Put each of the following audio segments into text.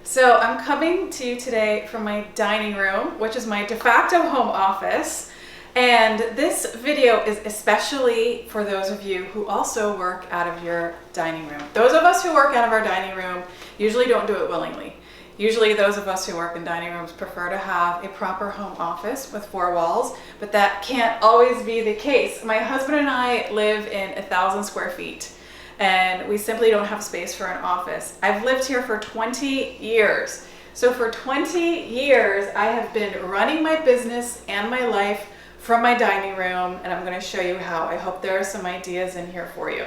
So I'm coming to you today from my dining room, which is my de facto home office. And this video is especially for those of you who also work out of your dining room. Those of us who work out of our dining room usually don't do it willingly. Usually those of us who work in dining rooms prefer to have a proper home office with 4 walls, but that can't always be the case. My husband and I live in 1,000 square feet. And we simply don't have space for an office. I've lived here for 20 years. So for 20 years, I have been running my business and my life from my dining room, and I'm gonna show you how. I hope there are some ideas in here for you.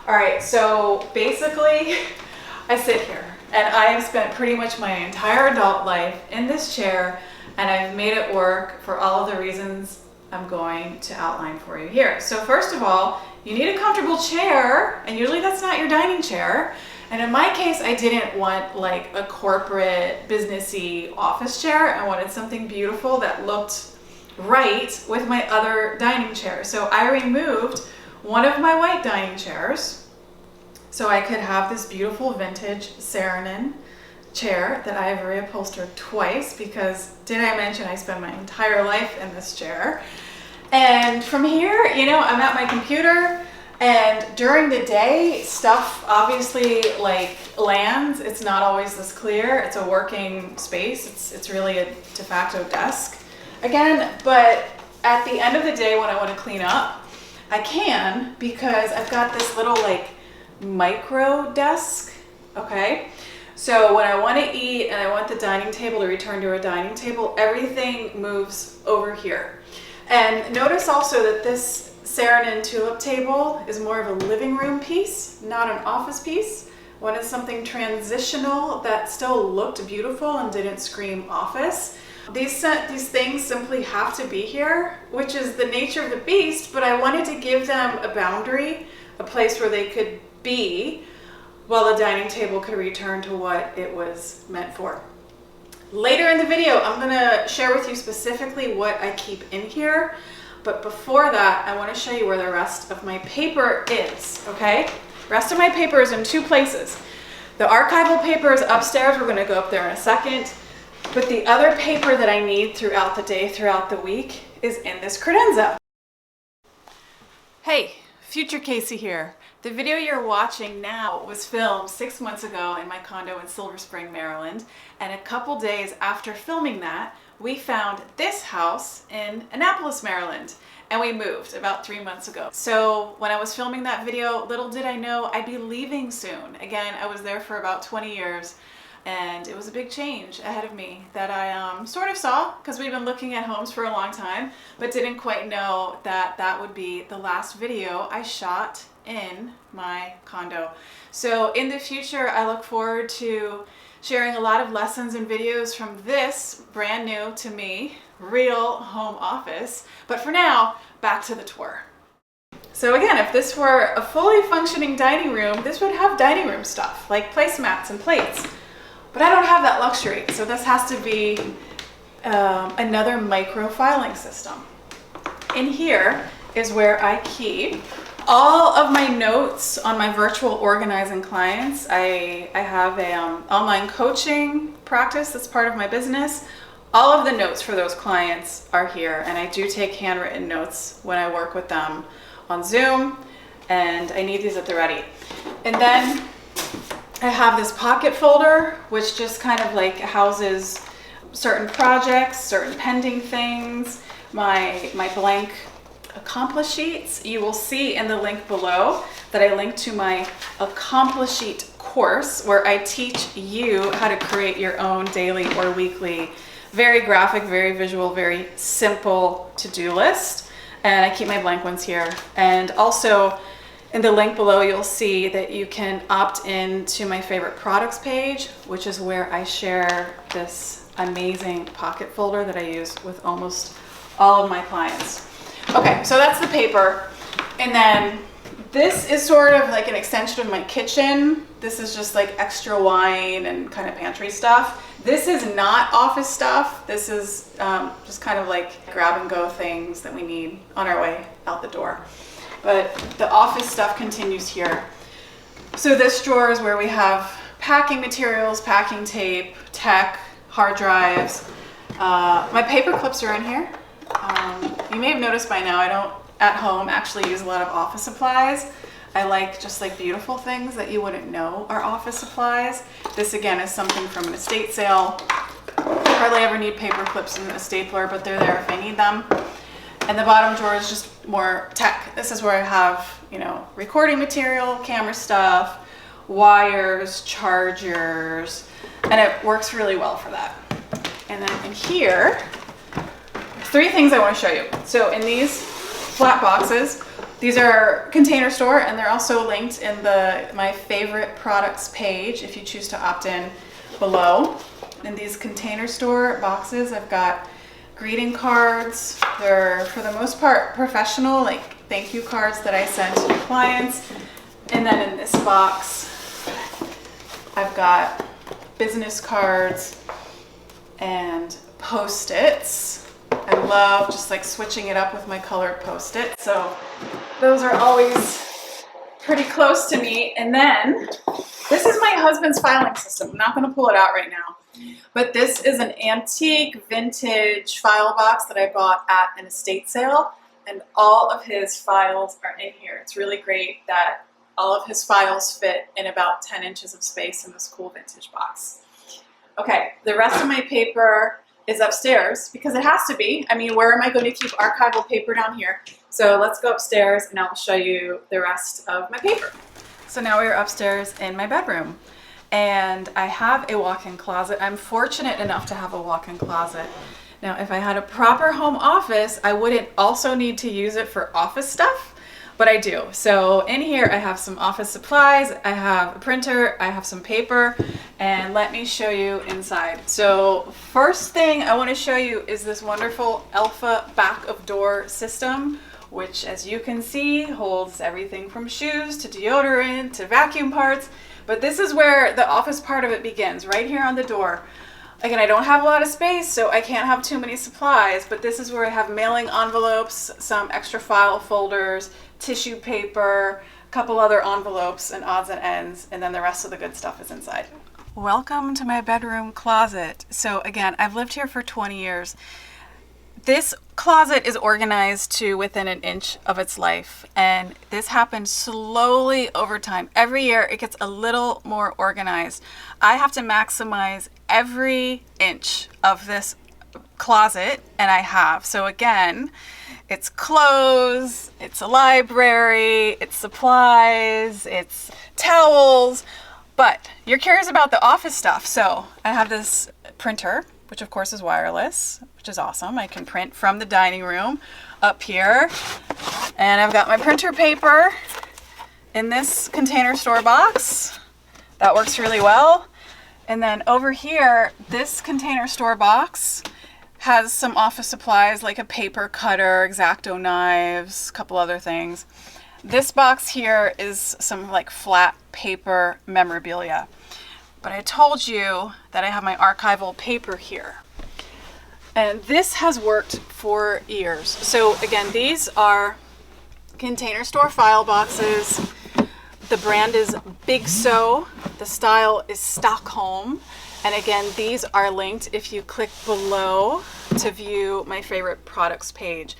All right, so basically, I sit here, and I have spent pretty much my entire adult life in this chair, and I've made it work for all of the reasons I'm going to outline for you here. So first of all, you need a comfortable chair, and usually that's not your dining chair. And in my case, I didn't want like a corporate businessy office chair. I wanted something beautiful that looked right with my other dining chair. So I removed one of my white dining chairs so I could have this beautiful vintage Saarinen chair that I have reupholstered twice because, did I mention, I spend my entire life in this chair. And from here, you know, I'm at my computer, and during the day, stuff obviously like lands. It's not always this clear. It's a working space. It's really a de facto desk again. But at the end of the day, when I want to clean up, I can, because I've got this little like micro desk, okay? So when I want to eat and I want the dining table to return to a dining table, everything moves over here. And notice also that this Saarinen tulip table is more of a living room piece, not an office piece. Wanted something transitional that still looked beautiful and didn't scream office. These things simply have to be here, which is the nature of the beast, but I wanted to give them a boundary, a place where they could be, while the dining table could return to what it was meant for. Later in the video, I'm gonna share with you specifically what I keep in here, but before that, I wanna show you where the rest of my paper is, okay? The rest of my paper is in 2 places. The archival paper is upstairs. We're gonna go up there in a second, but the other paper that I need throughout the day, throughout the week, is in this credenza. Hey, future Kacy here. The video you're watching now was filmed 6 months ago in my condo in Silver Spring, Maryland. And a couple days after filming that, we found this house in Annapolis, Maryland. And we moved about 3 months ago. So when I was filming that video, little did I know I'd be leaving soon. Again, I was there for about 20 years. And it was a big change ahead of me that I sort of saw, because we've been looking at homes for a long time, but didn't quite know that that would be the last video I shot in my condo. So in the future, I look forward to sharing a lot of lessons and videos from this brand new to me, real home office. But for now, back to the tour. So again, if this were a fully functioning dining room, this would have dining room stuff like placemats and plates. But I don't have that luxury, so this has to be another micro filing system. In here is where I keep all of my notes on my virtual organizing clients. I have an online coaching practice that's part of my business. All of the notes for those clients are here, and I do take handwritten notes when I work with them on Zoom, and I need these at the ready. And then I have this pocket folder, which just kind of like houses certain projects, certain pending things, my blank accomplish sheets. You will see in the link below that I link to my accomplish sheet course, where I teach you how to create your own daily or weekly, very graphic, very visual, very simple to-do list. And I keep my blank ones here. And also, in the link below, you'll see that you can opt in to my favorite products page, which is where I share this amazing pocket folder that I use with almost all of my clients. Okay, so that's the paper. And then this is sort of like an extension of my kitchen. This is just like extra wine and kind of pantry stuff. This is not office stuff. This is just kind of like grab and go things that we need on our way out the door. But the office stuff continues here. So this drawer is where we have packing materials, packing tape, tech, hard drives. My paper clips are in here. You may have noticed by now I don't at home actually use a lot of office supplies. I like just like beautiful things that you wouldn't know are office supplies. This again is something from an estate sale. I hardly ever need paper clips and a stapler, but they're there if I need them. And the bottom drawer is just more tech. This is where I have, you know, recording material, camera stuff, wires, chargers, and it works really well for that. And then in here, three things I want to show you. So in these flat boxes, these are Container Store, and they're also linked in my favorite products page if you choose to opt in below. In these Container Store boxes, I've got greeting cards. They're for the most part professional, like thank you cards that I send to clients. And then in this box, I've got business cards and Post-its. I love just like switching it up with my colored Post-it. So those are always pretty close to me. And then this is my husband's filing system. I'm not going to pull it out right now, but this is an antique vintage file box that I bought at an estate sale, and all of his files are in here. It's really great that all of his files fit in about 10 inches of space in this cool vintage box. Okay, the rest of my paper is upstairs because it has to be. I mean, where am I going to keep archival paper down here? So let's go upstairs and I'll show you the rest of my paper. So now we're upstairs in my bedroom, and I have a walk-in closet. I'm fortunate enough to have a walk-in closet. Now, if I had a proper home office, I wouldn't also need to use it for office stuff, but I do. So in here, I have some office supplies, I have a printer, I have some paper, and let me show you inside. So first thing I want to show you is this wonderful Elfa back of door system, which, as you can see, holds everything from shoes to deodorant to vacuum parts. But this is where the office part of it begins, right here on the door. Again, I don't have a lot of space, so I can't have too many supplies, but this is where I have mailing envelopes, some extra file folders, tissue paper, a couple other envelopes and odds and ends, and then the rest of the good stuff is inside. Welcome to my bedroom closet. So again, I've lived here for 20 years. This closet is organized to within an inch of its life, and this happens slowly over time. Every year it gets a little more organized. I have to maximize every inch of this closet, and I have. So again, it's clothes, it's a library, it's supplies, it's towels, but you're curious about the office stuff. So I have this printer, which of course is wireless, which is awesome. I can print from the dining room up here. And I've got my printer paper in this Container Store box. That works really well. And then over here, this Container Store box has some office supplies like a paper cutter, X-Acto knives, a couple other things. This box here is some like flat paper memorabilia. But I told you that I have my archival paper here. And this has worked for years. So again, these are Container Store file boxes. The brand is Big So. The style is Stockholm. And again, these are linked if you click below to view my favorite products page.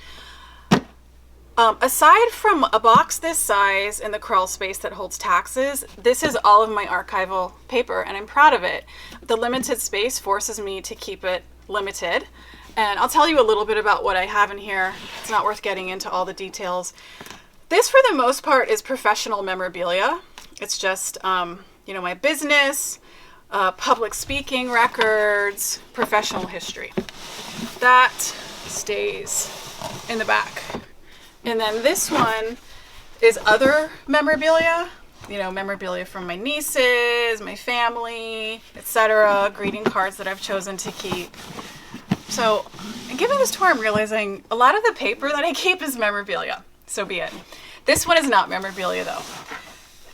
Aside from a box this size in the crawl space that holds taxes, this is all of my archival paper, and I'm proud of it. The limited space forces me to keep it limited, and I'll tell you a little bit about what I have in here. It's not worth getting into all the details. This, for the most part, is professional memorabilia. It's just, you know, my business, public speaking records, professional history. That stays in the back. And then this one is other memorabilia, you know, memorabilia from my nieces, my family, etc., greeting cards that I've chosen to keep. So, in giving this tour, I'm realizing a lot of the paper that I keep is memorabilia. So be it. This one is not memorabilia, though.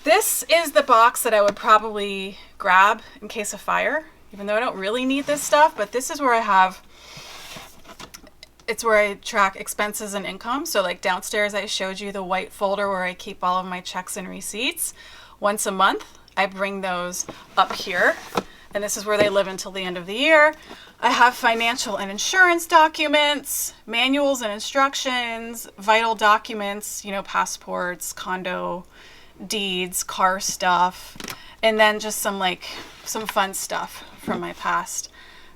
This is the box that I would probably grab in case of fire, even though I don't really need this stuff, but this is where I have... It's where I track expenses and income. So like downstairs, I showed you the white folder where I keep all of my checks and receipts. Once a month, I bring those up here, and this is where they live until the end of the year. I have financial and insurance documents, manuals and instructions, vital documents, you know, passports, condo deeds, car stuff, and then just some fun stuff from my past.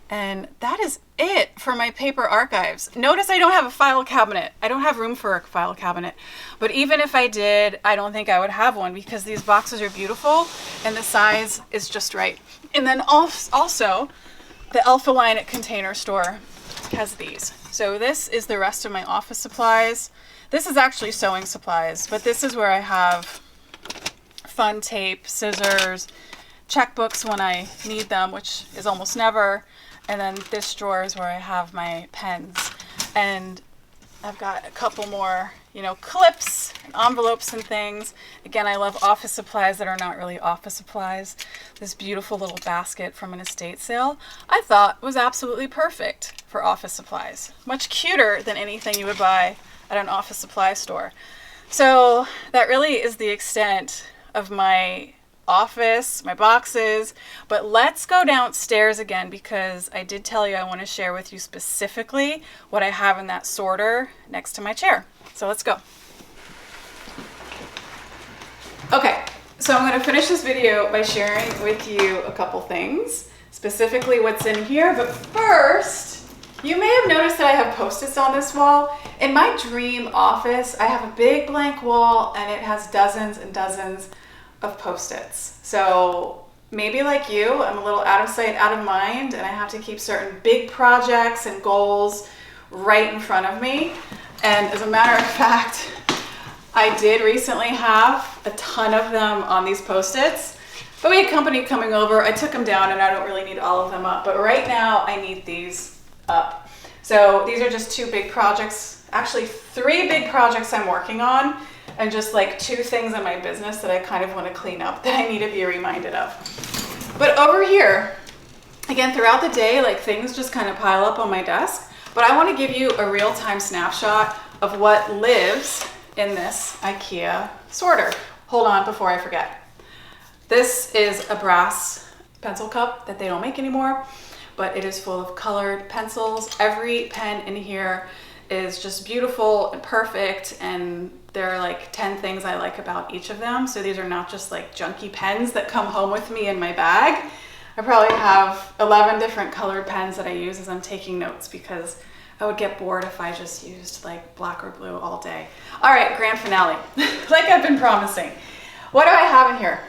And that is it for my paper archives. Notice I don't have a file cabinet. I don't have room for a file cabinet. But even if I did, I don't think I would have one because these boxes are beautiful and the size is just right. And then also, the Elfa line at Container Store has these. So this is the rest of my office supplies. This is actually sewing supplies, but this is where I have fun tape, scissors, checkbooks when I need them, which is almost never. And then this drawer is where I have my pens. And I've got a couple more, you know, clips, and envelopes and things. Again, I love office supplies that are not really office supplies. This beautiful little basket from an estate sale I thought was absolutely perfect for office supplies. Much cuter than anything you would buy at an office supply store. So that really is the extent of my office, my boxes, but let's go downstairs again because I did tell you I want to share with you specifically what I have in that sorter next to my chair. So let's go. Okay, so I'm going to finish this video by sharing with you a couple things, specifically what's in here, but first, you may have noticed that I have Post-its on this wall. In my dream office, I have a big blank wall and it has dozens and dozens of Post-its. So maybe like you, I'm a little out of sight, out of mind, and I have to keep certain big projects and goals right in front of me. And as a matter of fact, I did recently have a ton of them on these Post-its, but we had company coming over. I took them down and I don't really need all of them up, but right now I need these up. So these are just two big projects, actually 3 big projects I'm working on, and just like 2 things in my business that I kind of want to clean up that I need to be reminded of. But over here, again, throughout the day, like things just kind of pile up on my desk, but I want to give you a real-time snapshot of what lives in this Ikea sorter. Hold on before I forget. This is a brass pencil cup that they don't make anymore, but it is full of colored pencils. Every pen in here is just beautiful and perfect, and there are like 10 things I like about each of them. So these are not just like junky pens that come home with me in my bag. I probably have 11 different colored pens that I use as I'm taking notes because I would get bored if I just used like black or blue all day. All right, grand finale, like I've been promising. What do I have in here?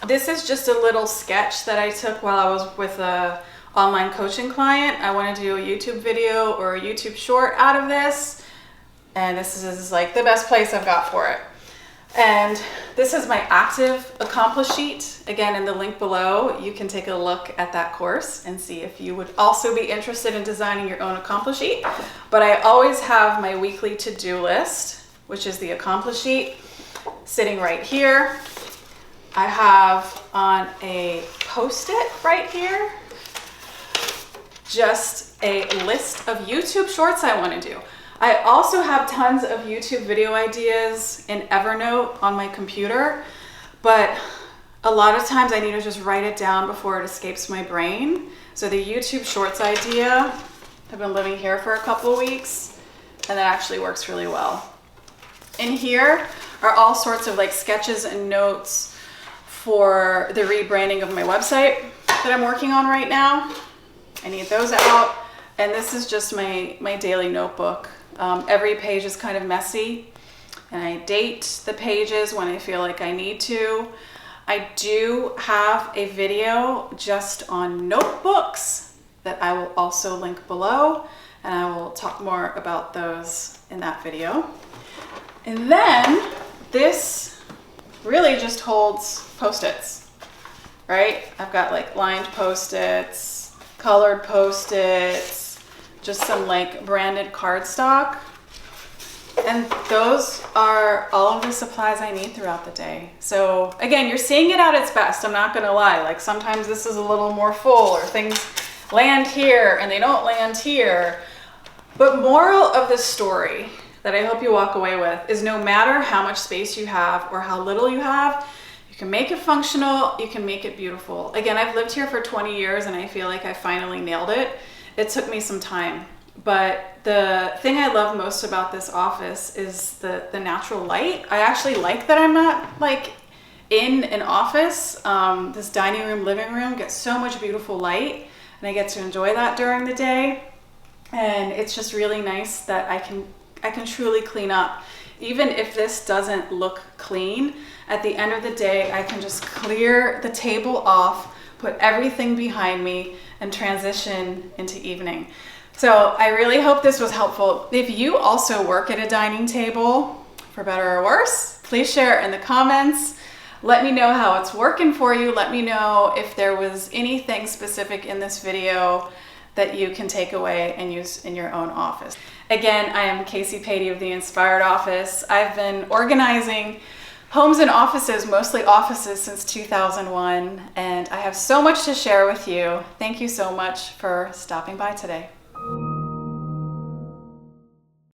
This is just a little sketch that I took while I was with a online coaching client. I want to do a YouTube video or a YouTube short out of this. And this is like the best place I've got for it. And this is my active accomplish sheet. Again, in the link below, you can take a look at that course and see if you would also be interested in designing your own accomplish sheet. But I always have my weekly to-do list, which is the accomplish sheet, sitting right here. I have on a Post-it right here, just a list of YouTube shorts I want to do. I also have tons of YouTube video ideas in Evernote on my computer, but a lot of times I need to just write it down before it escapes my brain. So the YouTube shorts idea, I've been living here for a couple of weeks, and that actually works really well. In here are all sorts of like sketches and notes for the rebranding of my website that I'm working on right now. I need those out. And this is just my daily notebook. Every page is kind of messy, and I date the pages when I feel like I need to. I do have a video just on notebooks that I will also link below, and I will talk more about those in that video. And then this really just holds Post-its, right? I've got like lined Post-its, colored Post-its, just some like branded cardstock. And those are all of the supplies I need throughout the day. So again, you're seeing it at its best. I'm not gonna lie. Like sometimes this is a little more full, or things land here and they don't land here. But moral of the story that I hope you walk away with is no matter how much space you have or how little you have, you can make it functional, you can make it beautiful. Again, I've lived here for 20 years and I feel like I finally nailed it. It took me some time, but the thing I love most about this office is the natural light. I actually like that I'm not like in an office. This dining room, living room gets so much beautiful light and I get to enjoy that during the day. And it's just really nice that I can truly clean up. Even if this doesn't look clean, at the end of the day, I can just clear the table off, put everything behind me, and transition into evening. So I really hope this was helpful. If you also work at a dining table, for better or worse, please share it in the comments. Let me know how it's working for you. Let me know if there was anything specific in this video that you can take away and use in your own office. Again, I am Kacy Paide of The Inspired Office. I've been organizing homes and offices, mostly offices, since 2001, and I have so much to share with you. Thank you so much for stopping by today.